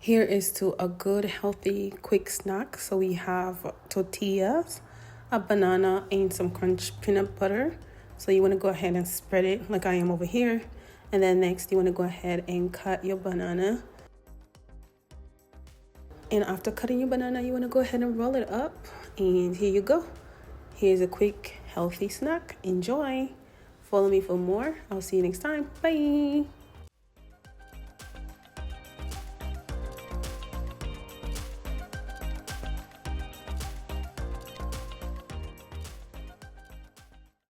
Here is to a good, healthy, quick snack. So we have tortillas, a banana, and some crunch peanut butter. So you want to go ahead and spread it like I am over here. And then next you want to go ahead and cut your banana. And after cutting your banana, you want to go ahead and roll it up. And here you go. Here's a quick, healthy snack. Enjoy. Follow me for more. I'll see you next time. Bye.